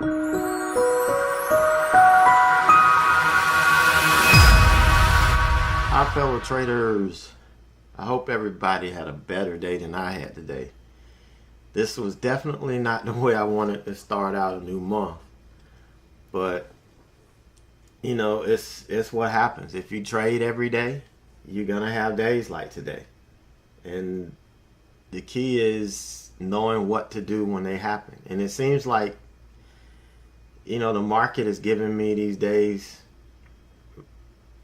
Our fellow traders, I hope everybody had a better day than I had today. This was definitely not the way I wanted to start out a new month. But, it's what happens. If you trade every day, you're going to have days like today. And the key is knowing what to do when they happen. And it seems like, the market is giving me these days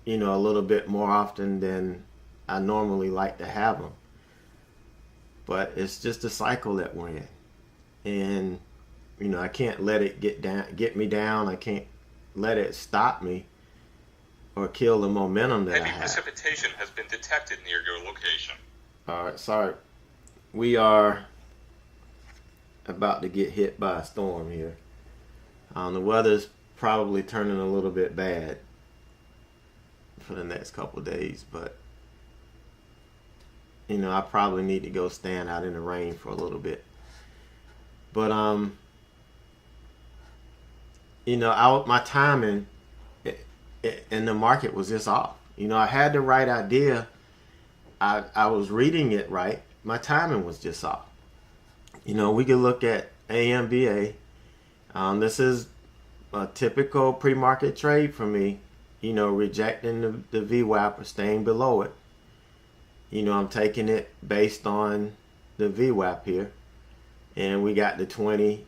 a little bit more often than I normally like to have them. But it's just a cycle that we're in. And, I can't let it get me down. I can't let it stop me or kill the momentum that I have. Heavy precipitation has been detected near your location. All right, sorry. We are about to get hit by a storm here. The weather's probably turning a little bit bad for the next couple of days, but I probably need to go stand out in the rain for a little bit. But my timing in the market was just off. I had the right idea. I was reading it right. My timing was just off. We could look at AMBA. This is a typical pre-market trade for me. Rejecting the VWAP or staying below it. I'm taking it based on the VWAP here. And we got the 20.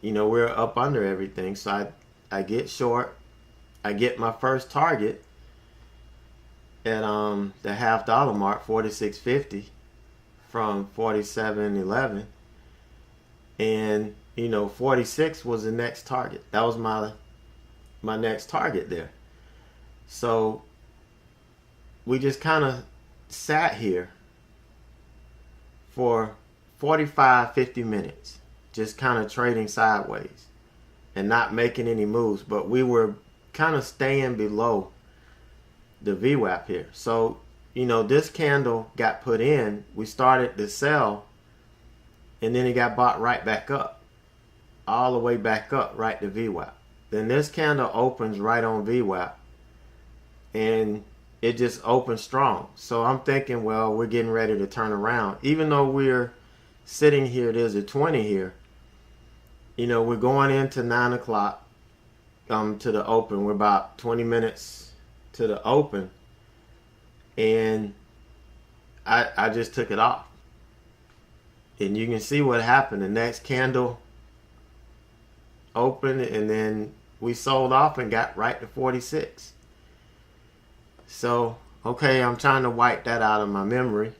We're up under everything. So I get short. I get my first target at the $half mark, 46.50 from 47.11. And 46 was the next target. That was my next target there. So we just kind of sat here for 50 minutes, just kind of trading sideways and not making any moves. But we were kind of staying below the VWAP here. So, this candle got put in. We started to sell, and then it got bought right back up, all the way back up right to VWAP. Then this candle opens right on VWAP. And it just opened strong. So I'm thinking, well, we're getting ready to turn around. Even though we're sitting here, there's a 20 here. We're going into 9 o'clock to the open. We're about 20 minutes to the open. And I just took it off. And you can see what happened. The next candle opened, and then we sold off and got right to 46. So, okay, I'm trying to wipe that out of my memory.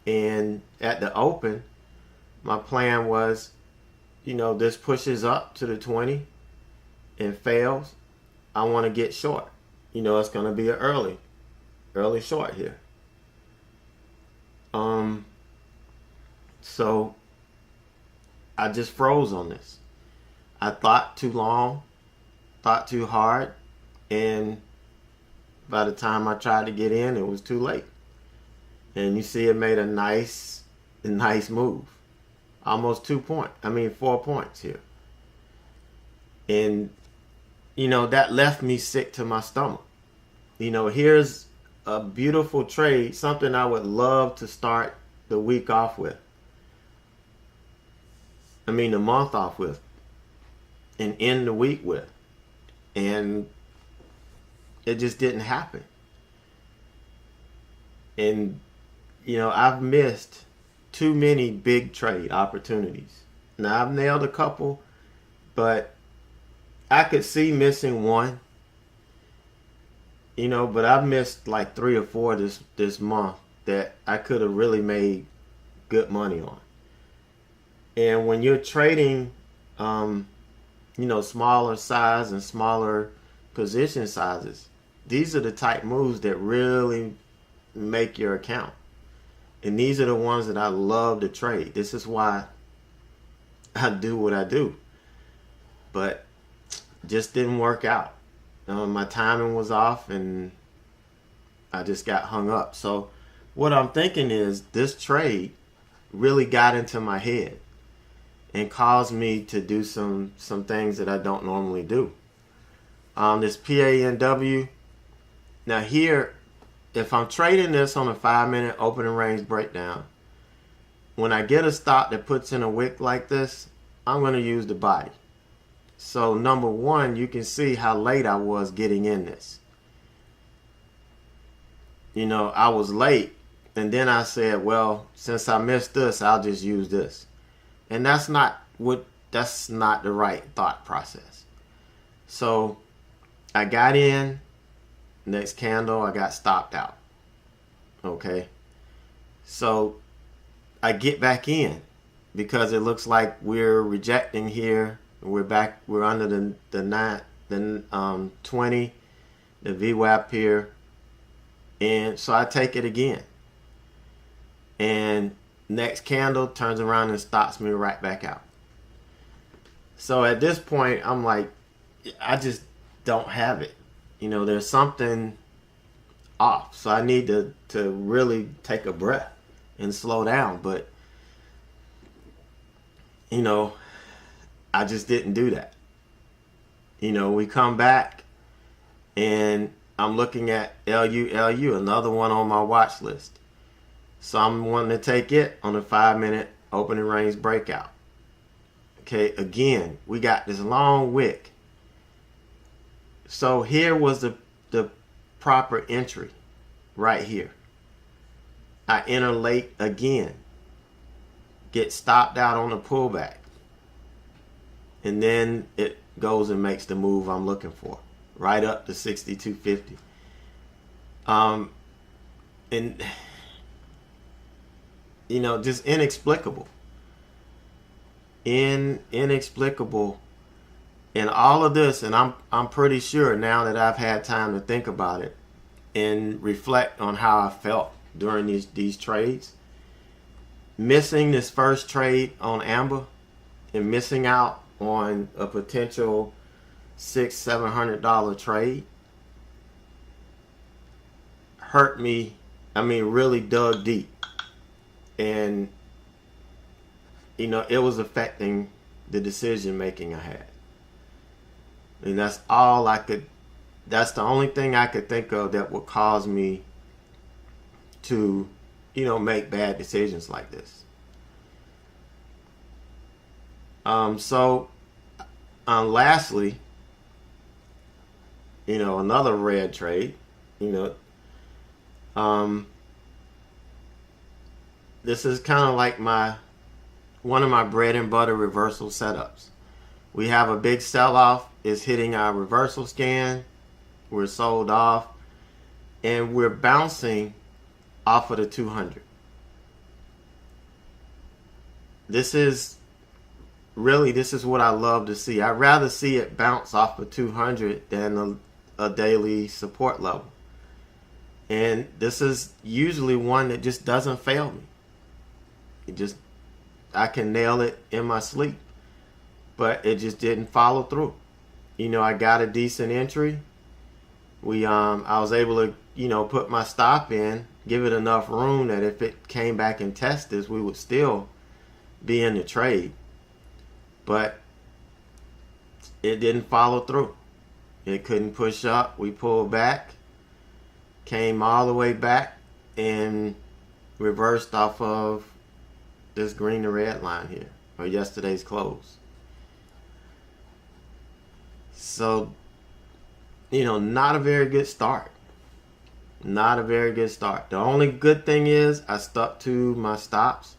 And at the open, my plan was, this pushes up to the 20 and fails. I want to get short. It's going to be an early short here. So I just froze on this. I thought too long, thought too hard, and by the time I tried to get in, it was too late. And you see it made a nice move. Almost 4 points here. And, that left me sick to my stomach. Here's a beautiful trade, something I would love to start the week off with. The month off with. And end the week with. And it just didn't happen. And, I've missed too many big trade opportunities. Now, I've nailed a couple, but I could see missing one. But I've missed like 3 or 4 this month that I could have really made good money on. And when you're trading, smaller size and smaller position sizes, these are the type moves that really make your account. And these are the ones that I love to trade. This is why I do what I do. But just didn't work out. My timing was off and I just got hung up. So what I'm thinking is this trade really got into my head. and caused me to do some things that I don't normally do. This PANW. Now here, if I'm trading this on a 5-minute opening range breakdown, when I get a stop that puts in a wick like this, I'm going to use the body. So number one, you can see how late I was getting in this. You know, I was late, and then I said, well, since I missed this, I'll just use this. And that's not the right thought process. So I got in, next candle, I got stopped out. Okay. So I get back in because it looks like we're rejecting here. We're under the 20, the VWAP here. And so I take it again. And next candle turns around and stops me right back out. So at this point, I'm like, I just don't have it. You know, there's something off. So I need to really take a breath and slow down. But, you know, I just didn't do that. You know, we come back and I'm looking at LULU, another one on my watch list. So I'm wanting to take it on a 5-minute opening range breakout. Okay, again, we got this long wick. So here was the proper entry right here. I enter late again. Get stopped out on the pullback. And then it goes and makes the move I'm looking for. Right up to 62.50. And you know, just inexplicable. Inexplicable. And all of this, and I'm pretty sure now that I've had time to think about it and reflect on how I felt during these trades. Missing this first trade on AMBA and missing out on a potential $600-700 trade hurt me. I mean, really dug deep. And, you know, it was affecting the decision making I had. And that's the only thing I could think of that would cause me to, you know, make bad decisions like this. Lastly, you know, another red trade, you know, this is kind of like one of my bread and butter reversal setups. We have a big sell-off, it's hitting our reversal scan, we're sold off, and we're bouncing off of the 200. This is what I love to see. I'd rather see it bounce off of 200 than a daily support level. And this is usually one that just doesn't fail me. I can nail it in my sleep. But it just didn't follow through. You know, I got a decent entry. I was able to, you know, put my stop in, give it enough room that if it came back and tested this, we would still be in the trade. But it didn't follow through. It couldn't push up. We pulled back, came all the way back, and reversed off of this green to red line here, or yesterday's close. So, you know, not a very good start. Not a very good start. The only good thing is I stuck to my stops.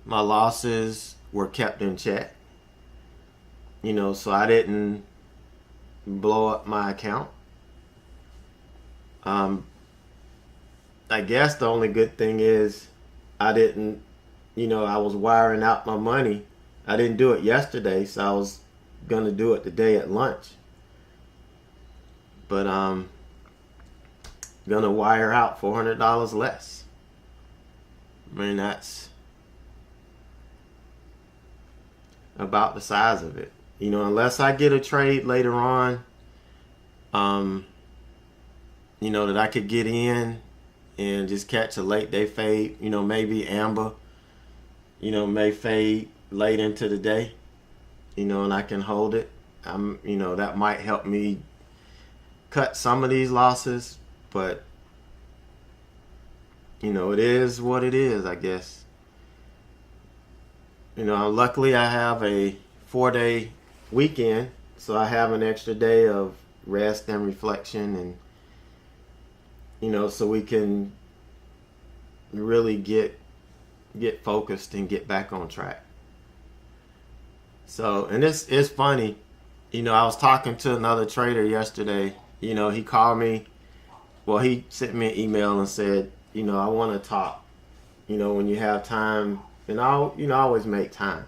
My losses were kept in check. You know, so I didn't blow up my account. I guess the only good thing is I didn't, you know, I was wiring out my money. I didn't do it yesterday, so I was going to do it today at lunch. But I'm going to wire out $400 less. I mean, that's about the size of it. You know, unless I get a trade later on, you know, that I could get in and just catch a late day fade. You know, maybe AMBA, you know, may fade late into the day, and I can hold it. That might help me cut some of these losses, but it is what it is, I guess. Luckily I have a 4-day weekend, so I have an extra day of rest and reflection, and so we can really get focused and get back on track. So, and it's funny, I was talking to another trader yesterday. He called me. Well, he sent me an email and said, I want to talk. When you have time, and I'll always make time.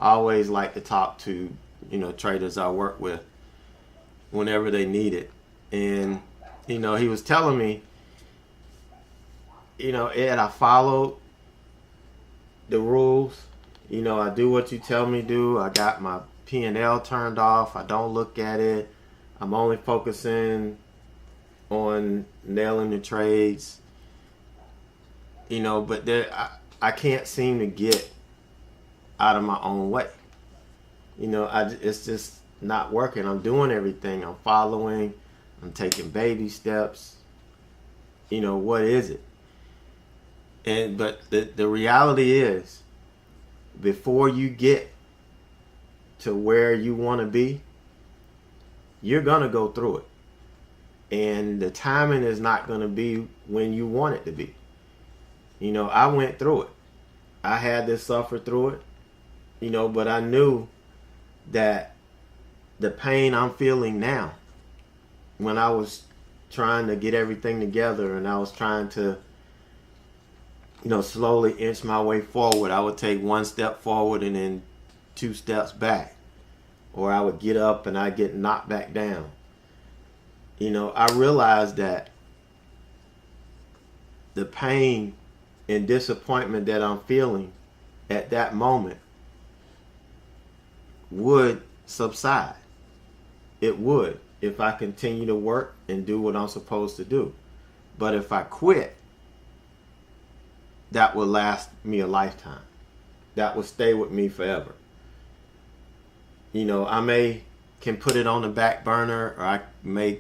I always like to talk to traders I work with whenever they need it. And he was telling me, Ed, I followed the rules. I do what you tell me to do. I got my P&L turned off. I don't look at it. I'm only focusing on nailing the trades. But I can't seem to get out of my own way. It's just not working. I'm doing everything. I'm following. I'm taking baby steps. What is it? But the reality is, before you get to where you want to be, you're going to go through it. And the timing is not going to be when you want it to be. I went through it. I had to suffer through it, but I knew that the pain I'm feeling now, when I was trying to get everything together and I was trying to slowly inch my way forward. I would take 1 step forward and then 2 steps back. Or I would get up and I'd get knocked back down. I realized that the pain and disappointment that I'm feeling at that moment would subside. It would, if I continue to work and do what I'm supposed to do. But if I quit, that would last me a lifetime. That would stay with me forever. I can put it on the back burner, or I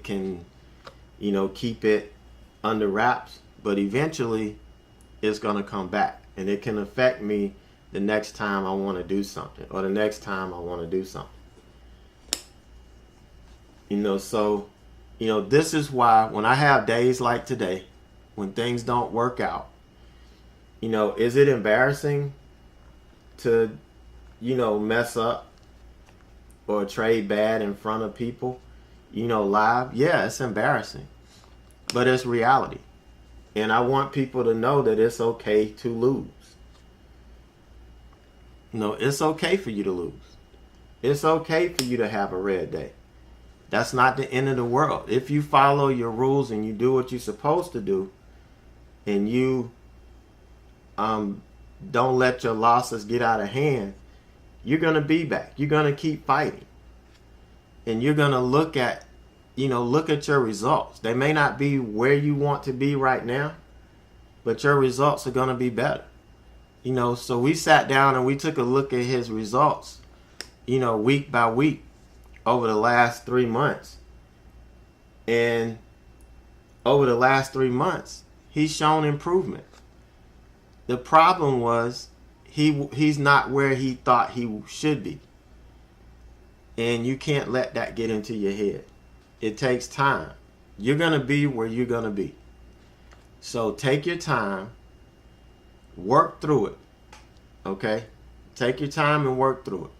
can keep it under wraps, but eventually it's going to come back, and it can affect me the next time I want to do something, or the next time I want to do something. So this is why when I have days like today, when things don't work out, is it embarrassing to, mess up or trade bad in front of people, live? Yeah, it's embarrassing, but it's reality. And I want people to know that it's okay to lose. It's okay for you to lose. It's okay for you to have a red day. That's not the end of the world. If you follow your rules and you do what you're supposed to do, and you don't let your losses get out of hand, you're going to be back. You're going to keep fighting. And you're going to look at your results. They may not be where you want to be right now, but your results are going to be better. So we sat down and we took a look at his results, week by week over the last 3 months. And over the last 3 months, he's shown improvement. The problem was he's not where he thought he should be. And you can't let that get into your head. It takes time. You're going to be where you're going to be. So take your time, work through it. Okay? Take your time and work through it.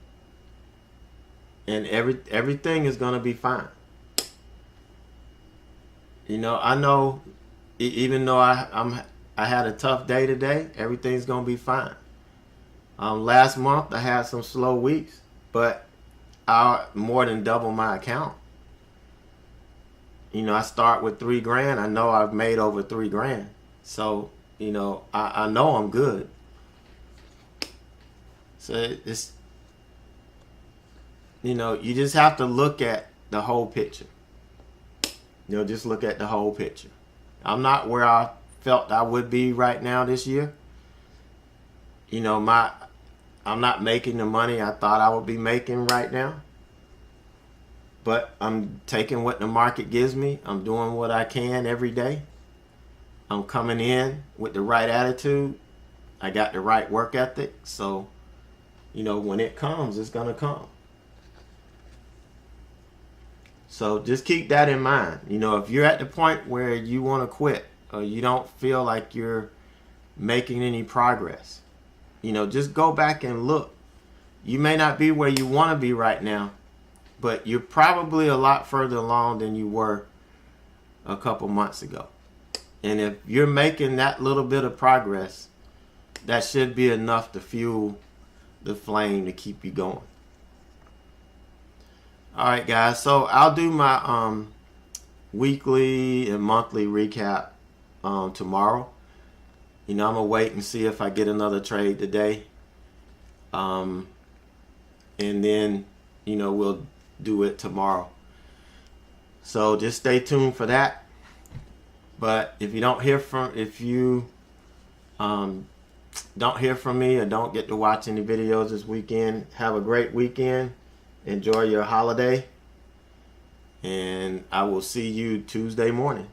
And everything is going to be fine. I know, even though I had a tough day today, everything's going to be fine. Last month I had some slow weeks, but I more than double my account. I start with $3,000. I know I've made over $3,000. So, I know I'm good. So it's, you just have to look at the whole picture. Just look at the whole picture. I'm not where I felt I would be right now this year. I'm not making the money I thought I would be making right now. But I'm taking what the market gives me. I'm doing what I can every day. I'm coming in with the right attitude. I got the right work ethic. So, when it comes, it's going to come. So just keep that in mind. If you're at the point where you want to quit or you don't feel like you're making any progress, just go back and look. You may not be where you want to be right now, but you're probably a lot further along than you were a couple months ago. And if you're making that little bit of progress, that should be enough to fuel the flame to keep you going. All right, guys. So I'll do my weekly and monthly recap tomorrow. I'm going to wait and see if I get another trade today. And then, we'll do it tomorrow. So just stay tuned for that. But if you don't hear from me or don't get to watch any videos this weekend, have a great weekend. Enjoy your holiday. And I will see you Tuesday morning.